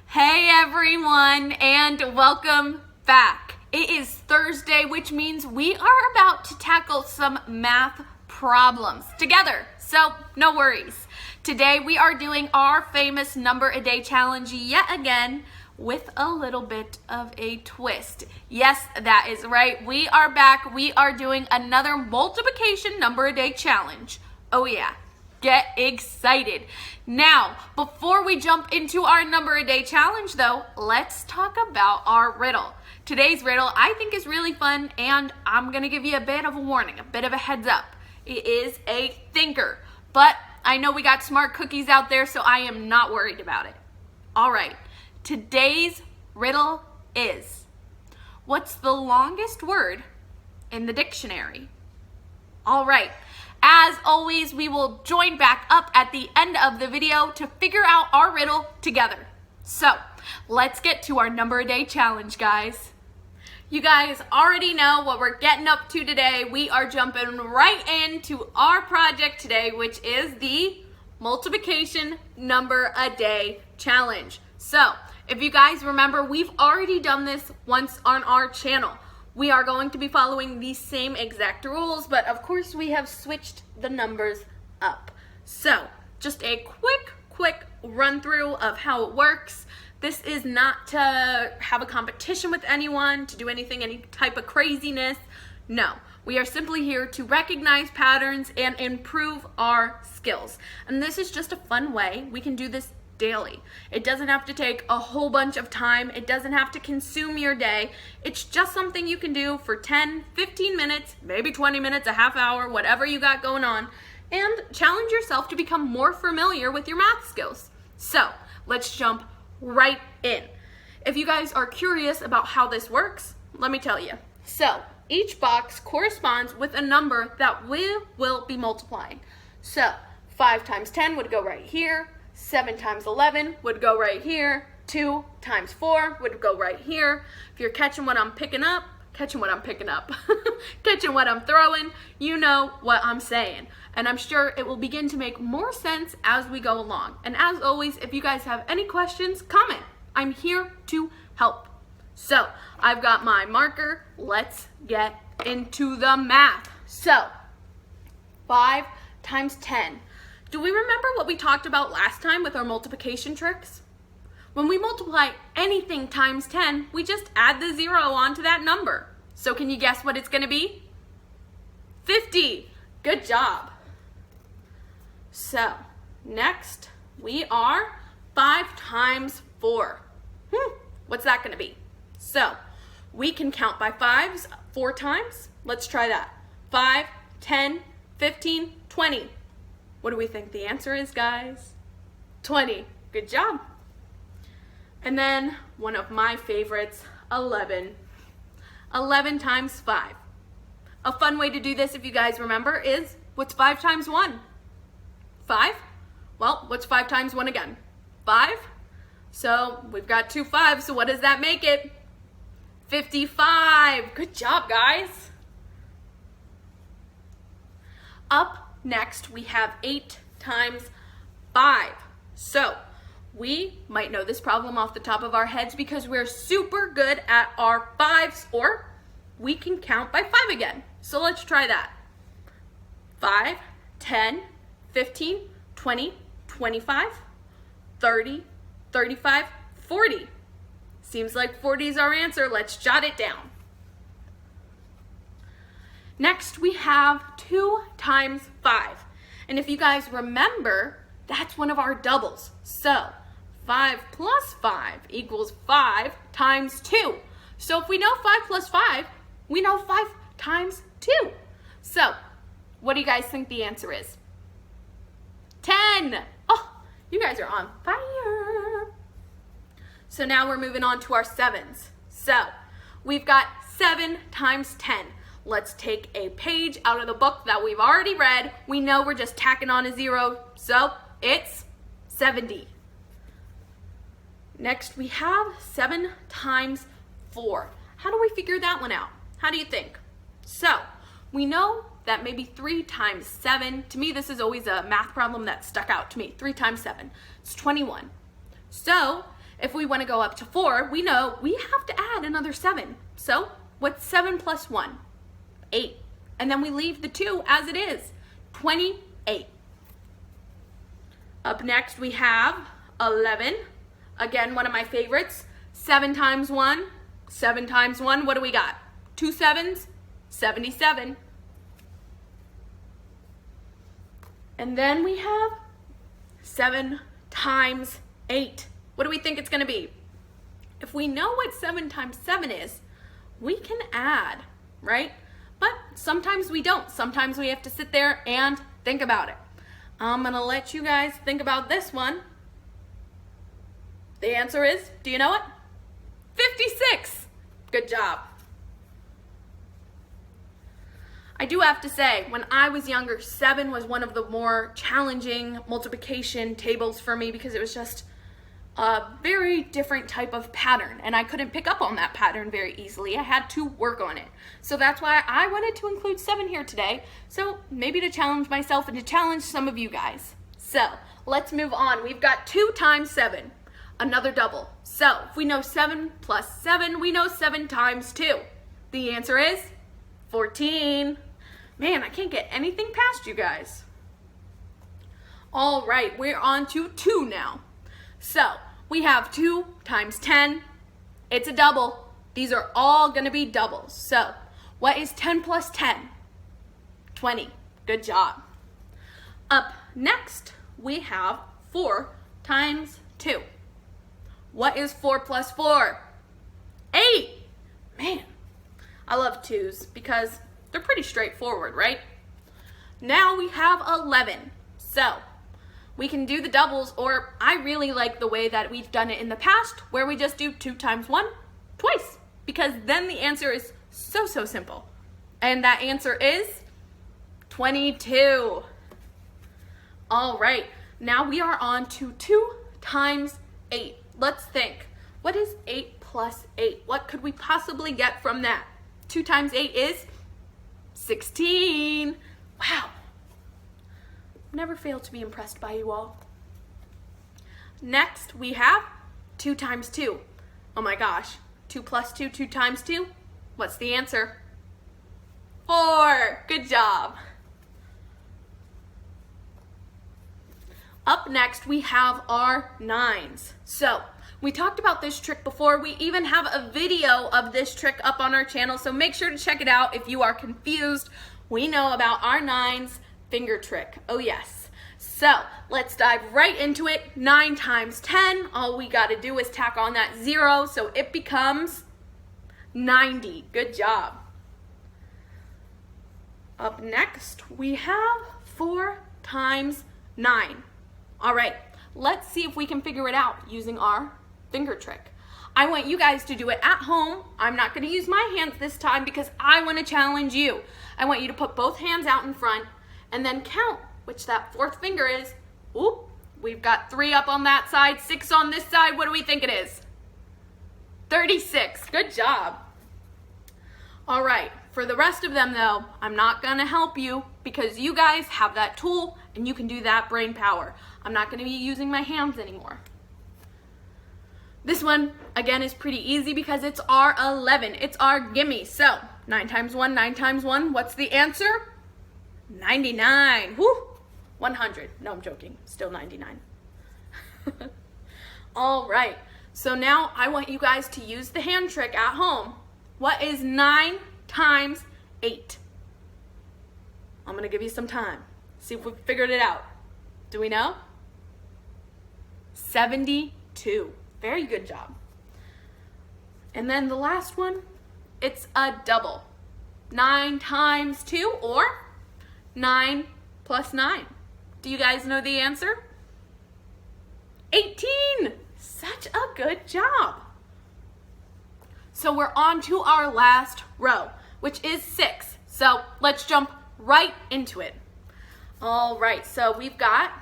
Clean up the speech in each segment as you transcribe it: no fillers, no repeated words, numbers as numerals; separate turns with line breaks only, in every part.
Hey everyone, and welcome back. It is Thursday, which means we are about to tackle some math problems together, so no worries. Today we are doing our famous number a day challenge yet again with a little bit of a twist. Yes, that is right. We are back. We are doing another multiplication number a day challenge. Oh yeah. Get excited. Now, before we jump into our number a day challenge though, let's talk about our riddle. Today's riddle I think is really fun, and I'm gonna give you a bit of a warning, a bit of a heads up. It is a thinker, but I know we got smart cookies out there, so I am not worried about it. All right, today's riddle is, what's the longest word in the dictionary? All right. As always, we will join back up at the end of the video to figure out our riddle together. So, let's get to our number a day challenge, guys. You guys already know what we're getting up to today. We are jumping right into our project today, which is the multiplication number a day challenge. So, if you guys remember, we've already done this once on our channel. We are going to be following the same exact rules, but of course we have switched the numbers up. So, just a quick run through of how it works. This is not to have a competition with anyone, to do anything, any type of craziness. No, we are simply here to recognize patterns and improve our skills. And this is just a fun way we can do this daily. It doesn't have to take a whole bunch of time. It doesn't have to consume your day. It's just something you can do for 10, 15 minutes, maybe 20 minutes, a half hour, whatever you got going on, and challenge yourself to become more familiar with your math skills. So let's jump right in. If you guys are curious about how this works, let me tell you. So each box corresponds with a number that we will be multiplying. So 5 times 10 would go right here. 7 times 11 would go right here. 2 times 4 would go right here. If you're catching what I'm picking up, catching what I'm throwing, you know what I'm saying. And I'm sure it will begin to make more sense as we go along. And as always, if you guys have any questions, comment. I'm here to help. So, I've got my marker. Let's get into the math. So, 5 times 10. Do we remember what we talked about last time with our multiplication tricks? When we multiply anything times 10, we just add the 0 onto that number. So can you guess what it's going to be? 50. Good job. So next we are 5 times 4. What's that going to be? So we can count by 5s 4 times. Let's try that. 5, 10, 15, 20. What do we think the answer is, guys? 20. Good job. And then one of my favorites, 11. 11 times 5. A fun way to do this, if you guys remember, is what's 5 times 1? 5? Well, what's 5 times 1 again? 5. So we've got 2 5s, so what does that make it? 55. Good job, guys. Up next, we have 8 times 5. So we might know this problem off the top of our heads because we're super good at our 5s, or we can count by 5 again. So let's try that. 5, 10, 15, 20, 25, 30, 35, 40. Seems like 40 is our answer. Let's jot it down. Next, we have 2 times 5. And if you guys remember, that's one of our doubles. So 5 plus 5 equals 5 times 2. So if we know 5 plus 5, we know 5 times 2. So what do you guys think the answer is? 10. Oh, you guys are on fire. So now we're moving on to our 7s. So we've got 7 times 10. Let's take a page out of the book that we've already read. We know we're just tacking on a 0, so it's 70. Next, we have 7 times 4. How do we figure that one out? How do you think? So, we know that maybe 3 times 7, to me this is always a math problem that stuck out to me. 3 times 7, it's 21. So, If we want to go up to 4, we know we have to add another 7. So what's 7 plus 1? 8. And then we leave the 2 as it is, 28. Up next we have 11. Again, one of my favorites. 7 times 1, 7 times 1, what do we got? 2 7s, 77. And then we have 7 times 8. What do we think it's going to be? If we know what 7 times 7 is, we can add, right? But sometimes we don't. Sometimes we have to sit there and think about it. I'm going to let you guys think about this one. The answer is, do you know it? 56. Good job. I do have to say, when I was younger, 7 was one of the more challenging multiplication tables for me because it was just a very different type of pattern, and I couldn't pick up on that pattern very easily. I had to work on it. So that's why I wanted to include 7 here today, so maybe to challenge myself and to challenge some of you guys. So let's move on. We've got 2 times 7, another double. So if we know 7 plus 7, we know 7 times 2. The answer is 14. Man, I can't get anything past you guys. All right, we're on to 2 now. So we have 2 times 10. It's a double. These are all going to be doubles. So what is 10 plus 10? 20. Good job. Up next, we have 4 times 2. What is 4 plus 4? 8. Man, I love 2s because they're pretty straightforward, right? Now we have 11. So we can do the doubles, or I really like the way that we've done it in the past, where we just do 2 times 1 twice, because then the answer is so simple. And that answer is 22. All right, now we are on to 2 times 8. Let's think. What is 8 plus 8? What could we possibly get from that? 2 times 8 is 16. Wow. Never fail to be impressed by you all. Next, we have 2 times 2. Oh my gosh. 2 plus 2, 2 times 2. What's the answer? 4. Good job. Up next, we have our 9s. So we talked about this trick before. We even have a video of this trick up on our channel, so make sure to check it out if you are confused. We know about our 9s finger trick. Oh yes. So let's dive right into it. 9 times 10. All we got to do is tack on that 0, so it becomes 90. Good job. Up next, we have 4 times 9. All right, let's see if we can figure it out using our finger trick. I want you guys to do it at home. I'm not going to use my hands this time because I want to challenge you. I want you to put both hands out in front and then count which that 4th finger is. Oop, we've got 3 up on that side, 6 on this side. What do we think it is? 36. Good job. All right, for the rest of them though, I'm not going to help you because you guys have that tool and you can do that brain power. I'm not going to be using my hands anymore. This one, again, is pretty easy because it's our 11. It's our gimme. So 9 times 1, 9 times 1. What's the answer? 99. Woo! 100. No, I'm joking. Still 99. All right. So now I want you guys to use the hand trick at home. What is 9 times 8? I'm going to give you some time. See if we've figured it out. Do we know? 72. Very good job. And then the last one, it's a double. 9 times 2 or 9 plus 9. Do you guys know the answer? 18. Such a good job. So we're on to our last row, which is 6. So let's jump right into it. All right, so we've got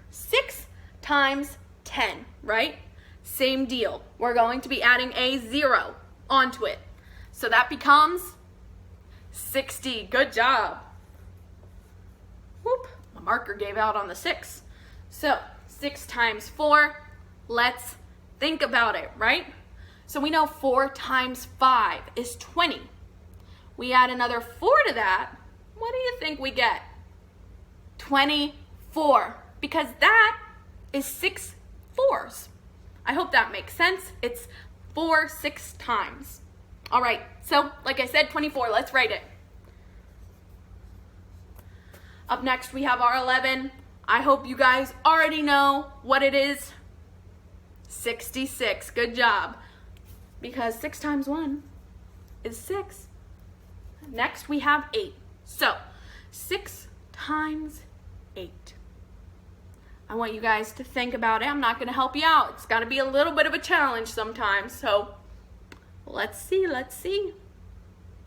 6 times 10, right? Same deal. We're going to be adding a 0 onto it. So that becomes 60. Good job. Whoop, my marker gave out on the 6. So 6 times 4, let's Think about it, right? So we know 4 times 5 is 20. We add another 4 to that. What do you think we get? 24, because that is 6 4s. I hope that makes sense. It's 4 6 times. All right, so like I said, 24, let's write it. Up next, we have our 11. I hope you guys already know what it is. 66, good job. Because 6 times 1 is 6. Next, we have 8. So, 6 times 8. I want you guys to think about it. I'm not going to help you out. It's got to be a little bit of a challenge sometimes. So, let's see.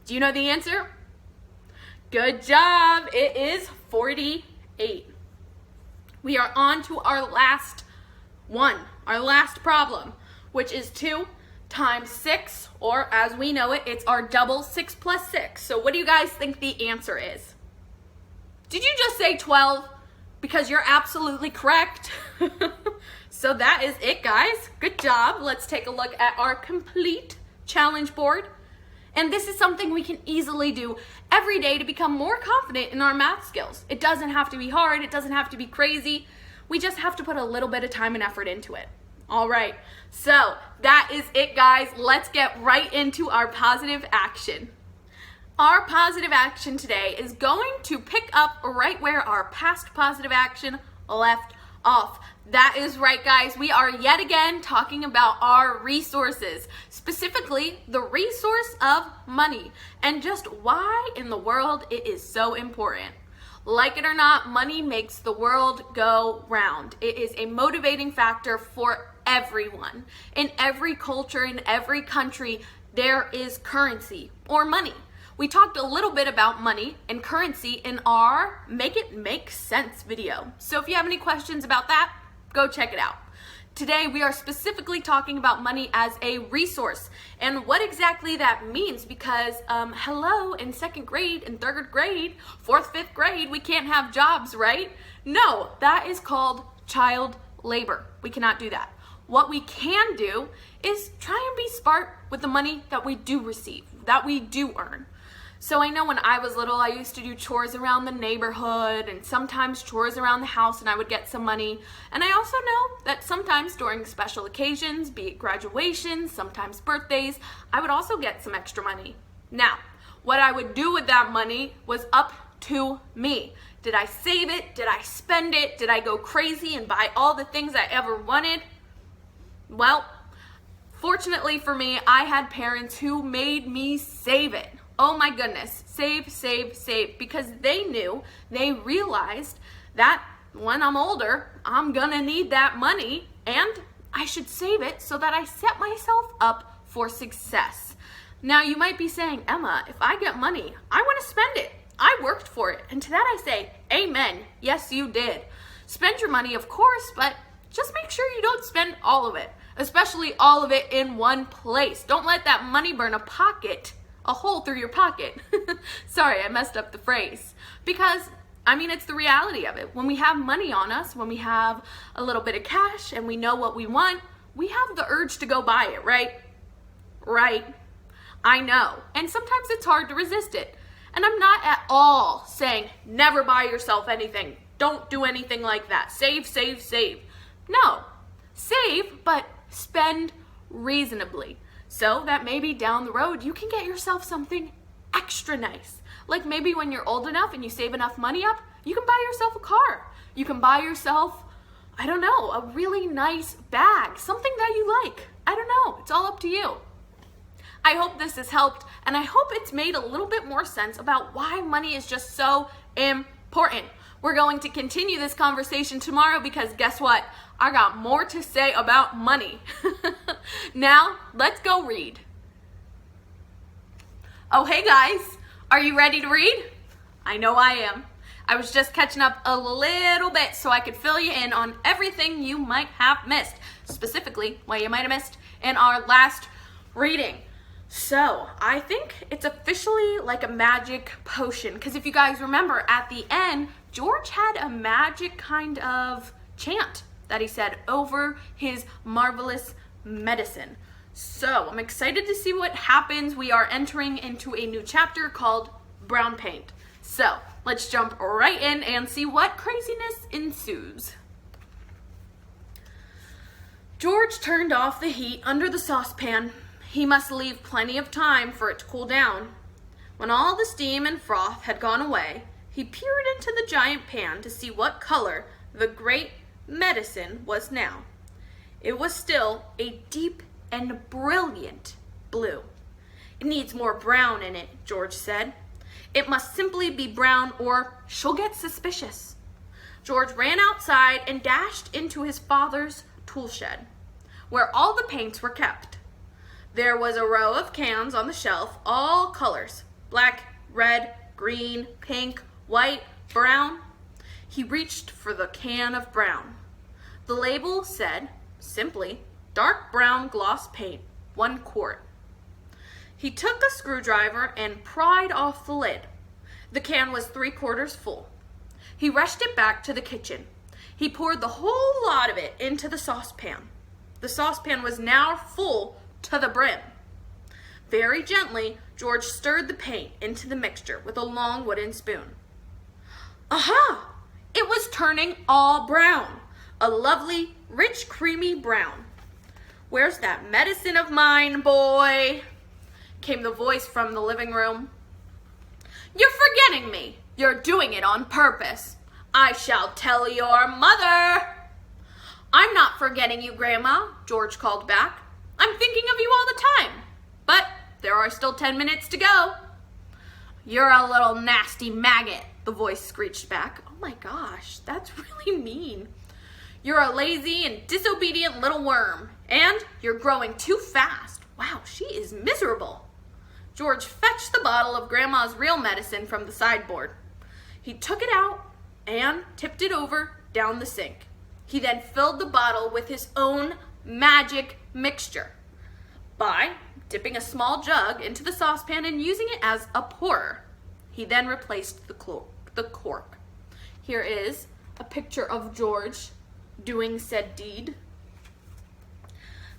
Do you know the answer? Good job. It is 48. We are on to our last one, our last problem, which is 2 times 6, or as we know it, it's our double 6 plus 6. So what do you guys think the answer is? Did you just say 12? Because you're absolutely correct. So that is it, guys. Good job. Let's take a look at our complete challenge board. And this is something we can easily do every day to become more confident in our math skills. It doesn't have to be hard. It doesn't have to be crazy. We just have to put a little bit of time and effort into it. All right, so that is it, guys. Let's get right into our positive action. Our positive action today is going to pick up right where our past positive action left off. That is right, guys. We are yet again talking about our resources, specifically the resource of money, and just why in the world it is so important. Like it or not, money makes the world go round. It is a motivating factor for everyone. In every culture, in every country, there is currency or money. We talked a little bit about money and currency in our Make It Make Sense video. So if you have any questions about that, go check it out. Today, we are specifically talking about money as a resource and what exactly that means, because hello, in 2nd grade, in 3rd grade, 4th, 5th grade, we can't have jobs, right? No, that is called child labor. We cannot do that. What we can do is try and be smart with the money that we do receive, that we do earn. So I know when I was little, I used to do chores around the neighborhood and sometimes chores around the house, and I would get some money. And I also know that sometimes during special occasions, be it graduations, sometimes birthdays, I would also get some extra money. Now, what I would do with that money was up to me. Did I save it? Did I spend it? Did I go crazy and buy all the things I ever wanted? Well, fortunately for me, I had parents who made me save it. Oh my goodness, save, save, save, because they realized that when I'm older, I'm gonna need that money and I should save it so that I set myself up for success. Now you might be saying, Emma, if I get money, I wanna spend it. I worked for it. And to that I say, amen, yes you did. Spend your money, of course, but just make sure you don't spend all of it, especially all of it in one place. Don't let that money burn a hole through your pocket. Sorry, I messed up the phrase. Because, I mean, it's the reality of it. When we have money on us, when we have a little bit of cash and we know what we want, we have the urge to go buy it, right? Right. I know. And sometimes it's hard to resist it. And I'm not at all saying never buy yourself anything. Don't do anything like that. Save, save, save. No. Save, but spend reasonably. So that maybe down the road you can get yourself something extra nice. Like maybe when you're old enough and you save enough money up, you can buy yourself a car. You can buy yourself, I don't know, a really nice bag, something that you like. I don't know, it's all up to you. I hope this has helped, and I hope it's made a little bit more sense about why money is just so important. We're going to continue this conversation tomorrow because guess what? I got more to say about money. Now, let's go read. Oh, hey guys, are you ready to read? I know I am. I was just catching up a little bit so I could fill you in on everything you might have missed, specifically what you might have missed in our last reading. So, I think it's officially like a magic potion, because if you guys remember at the end, George had a magic kind of chant that he said over his marvelous medicine. So I'm excited to see what happens. We are entering into a new chapter called Brown Paint. So let's jump right in and see what craziness ensues. George turned off the heat under the saucepan. He must leave plenty of time for it to cool down. When all the steam and froth had gone away, he peered into the giant pan to see what color the great medicine was now. It was still a deep and brilliant blue. "It needs more brown in it," George said. "It must simply be brown or she'll get suspicious." George ran outside and dashed into his father's tool shed, where all the paints were kept. There was a row of cans on the shelf, all colors: black, red, green, pink, white, brown. He reached for the can of brown. The label said, simply, "Dark brown gloss paint, 1 quart." He took a screwdriver and pried off the lid. The can was 3/4 full. He rushed it back to the kitchen. He poured the whole lot of it into the saucepan. The saucepan was now full to the brim. Very gently, George stirred the paint into the mixture with a long wooden spoon. Aha! It was turning all brown. A lovely, rich, creamy brown. "Where's that medicine of mine, boy?" came the voice from the living room. "You're forgetting me. You're doing it on purpose. I shall tell your mother." "I'm not forgetting you, Grandma," George called back. "I'm thinking of you all the time. But there are still 10 minutes to go." "You're a little nasty maggot," the voice screeched back. Oh my gosh, that's really mean. "You're a lazy and disobedient little worm, and you're growing too fast." Wow, she is miserable. George fetched the bottle of Grandma's real medicine from the sideboard. He took it out and tipped it over down the sink. He then filled the bottle with his own magic mixture by dipping a small jug into the saucepan and using it as a pourer. He then replaced the cork. Here is a picture of George doing said deed.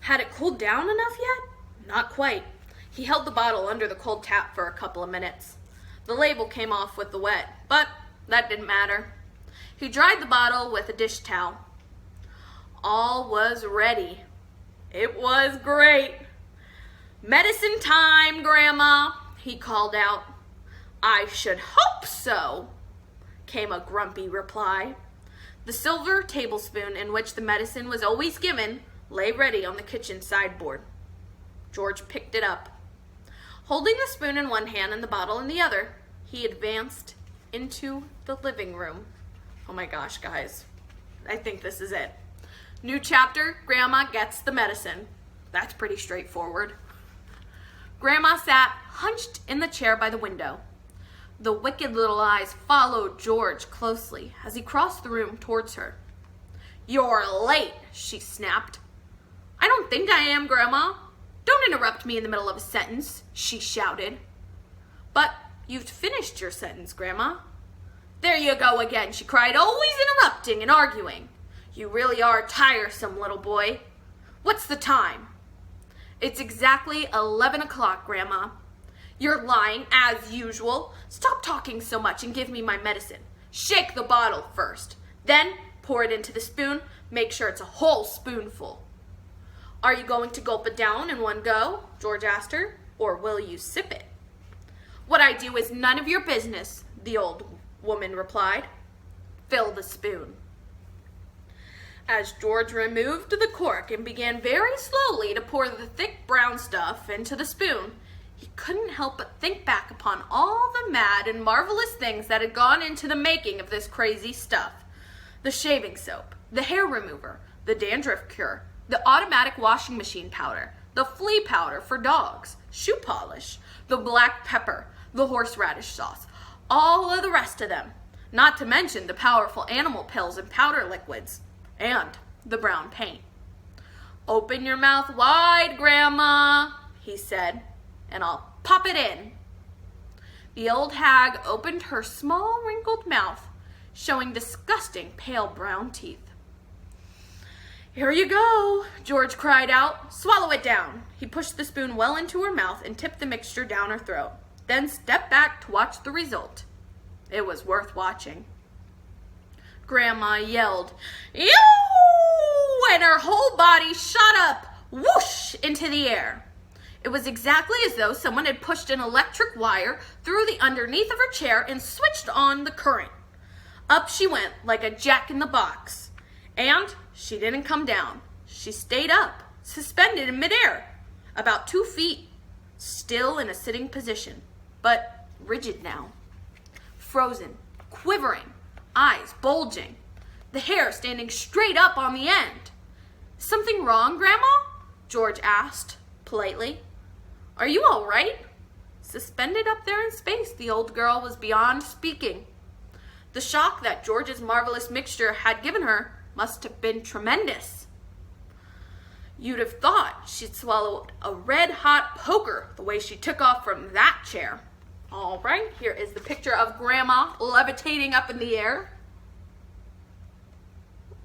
Had it cooled down enough yet? Not quite. He held the bottle under the cold tap for a couple of minutes. The label came off with the wet, but that didn't matter. He dried the bottle with a dish towel. All was ready. It was great. "Medicine time, Grandma," he called out. "I should hope so," came a grumpy reply. The silver tablespoon in which the medicine was always given lay ready on the kitchen sideboard. George picked it up. Holding the spoon in one hand and the bottle in the other, he advanced into the living room. Oh my gosh, guys. I think this is it. New chapter, Grandma gets the medicine. That's pretty straightforward. Grandma sat hunched in the chair by the window. The wicked little eyes followed George closely as he crossed the room towards her. "You're late," she snapped. "I don't think I am, Grandma. Don't interrupt me in the middle of a sentence," she shouted. "But you've finished your sentence, Grandma." "There you go again," she cried, "always interrupting and arguing. You really are tiresome, little boy. What's the time?" "It's exactly 11 o'clock, Grandma." "You're lying, as usual. Stop talking so much and give me my medicine. Shake the bottle first. Then pour it into the spoon. Make sure it's a whole spoonful." "Are you going to gulp it down in one go?" George asked her. "Or will you sip it?" "What I do is none of your business," the old woman replied. "Fill the spoon." As George removed the cork and began very slowly to pour the thick brown stuff into the spoon, he couldn't help but think back upon all the mad and marvelous things that had gone into the making of this crazy stuff. The shaving soap, the hair remover, the dandruff cure, the automatic washing machine powder, the flea powder for dogs, shoe polish, the black pepper, the horseradish sauce, all of the rest of them, not to mention the powerful animal pills and powder liquids, and the brown paint. "Open your mouth wide, Grandma," he said, "and I'll pop it in." The old hag opened her small wrinkled mouth, showing disgusting pale brown teeth. "Here you go," George cried out. "Swallow it down." He pushed the spoon well into her mouth and tipped the mixture down her throat, then stepped back to watch the result. It was worth watching. Grandma yelled, "Ew!" and her whole body shot up, whoosh, into the air. It was exactly as though someone had pushed an electric wire through the underneath of her chair and switched on the current. Up she went like a jack-in-the-box. And she didn't come down. She stayed up, suspended in midair, about 2 feet, still in a sitting position, but rigid now. Frozen, quivering, eyes bulging, the hair standing straight up on the end. "Something wrong, Grandma?" George asked, politely. "Are you all right?" Suspended up there in space, the old girl was beyond speaking. The shock that George's marvelous mixture had given her must have been tremendous. You'd have thought she'd swallowed a red-hot poker the way she took off from that chair. All right, here is the picture of Grandma levitating up in the air.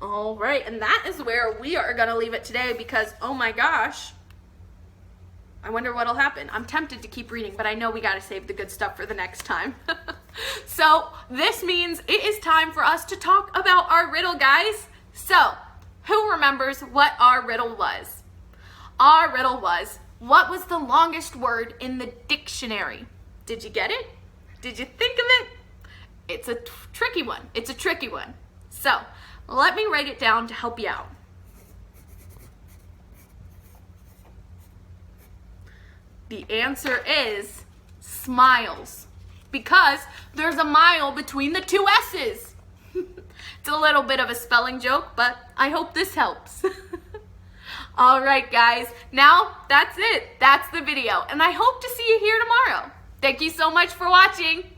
All right, and that is where we are going to leave it today because, oh my gosh, I wonder what'll happen. I'm tempted to keep reading, but I know we got to save the good stuff for the next time. So this means it is time for us to talk about our riddle, guys. So who remembers what our riddle was? Our riddle was, what was the longest word in the dictionary? Did you get it? Did you think of it? It's a tricky one. It's a tricky one. So let me write it down to help you out. The answer is smiles, because there's a mile between the two S's. It's a little bit of a spelling joke, but I hope this helps. All right, guys, now that's it. That's the video, and I hope to see you here tomorrow. Thank you so much for watching.